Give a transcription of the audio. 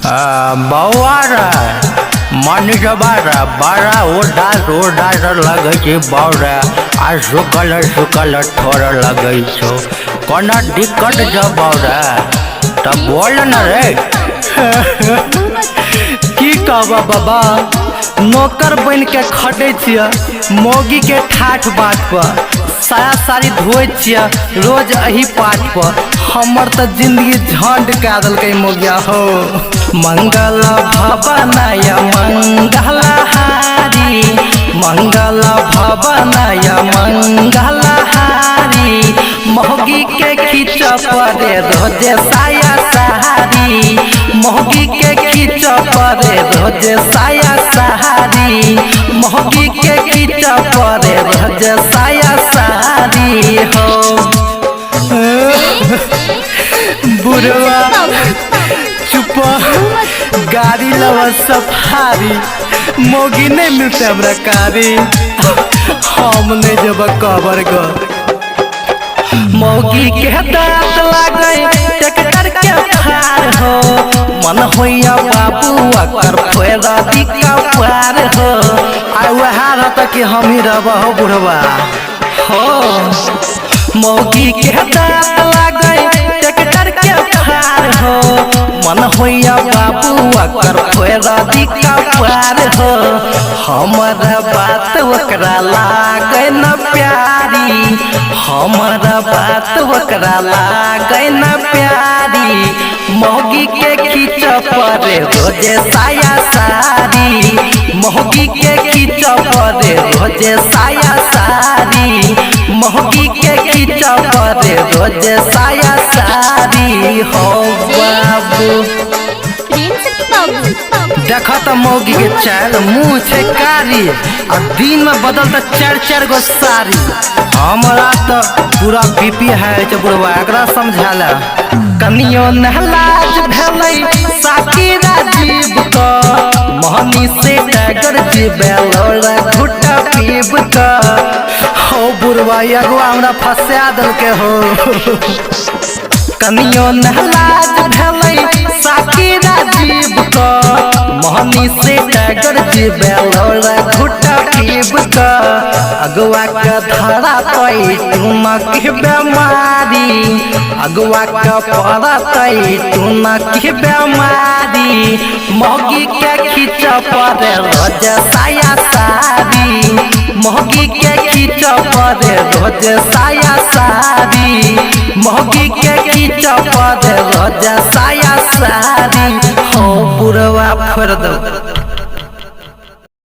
बौआरा मनुष्यबारा बड़ा उदास लगे छै बौरा आ सुकल ठोर लगे छो कोनो दिक्कत छ बौरा त बोल न रे। की कहबा बाबा, नौकर बन के खटे छिया मौगी के ठाठ बाट पर, साया साड़ी धोए छिया रोज अही पाठ पर। हमर त जिंदगी झंड कह दिलकै मौगिया हो। मंगल भवनय मंगलहारी, मंगल भवनय मंगलहारी, मौगी के खींच पड़े रोज साया सहारी, मौगी के खींच पड़े रोज साया सहारी, मौगी के खींच पड़े रोज साया सहारी हो। बुढ़वा चुप, गाड़ी लवा सफारी, मौगी नहीं मिलते हमरा कारी, हम नहीं जब कबर गो। मौगी के दांत लागे ट्रैक्टर के फार हो, मन होइया बाबू अकर फेरा दिका पार हो। आ वहां रहता कि हम ही रहबो बुढ़वा हो। मौगी के दांत लागे ट्रैक्टर के फार हो, मन होइया बाबू अकर फेरा दिका पार हो। हमरा बात ओकरा लागे न प्यारी, हमरा बात ओकरा लागे न प्यारी, मौगी के खींच पड़े रोजे साया सारी, मौगी के खींच पड़े रोजे साया सारी, मौगी के खींच पड़े रोजे साया सारी हो। बाबू देखा तो मौगी के चाल मुँह छे कारी, और दिन में बदल तो चार गो साड़ी। हमरा तो पूरा बीपी है बुढ़वा, एकरा समझाला। कनियो नहलाज भेलै साकी राजीव का, मोहनी से टागर जीबे लोड़ा घुट्टा पीब का हो। बुढ़वा एगो हमरा फंसा देलके हो। कनियो नहलाज भेलै साकी राजीव का, मोहनी से टागर जीबे लोड़ा घुट्टा पीब का। अगुआ का धरा तई टूनक बेमारी, अगुआ का पड़ा तई टूनक बेमारी, मौगी के खींच पड़े रोज साया सारी, मौगी के खींच पड़े रोज साया सारी, मौगी के खींच पड़े रोज साया सारी हो। बुढ़वा फोड़ दो।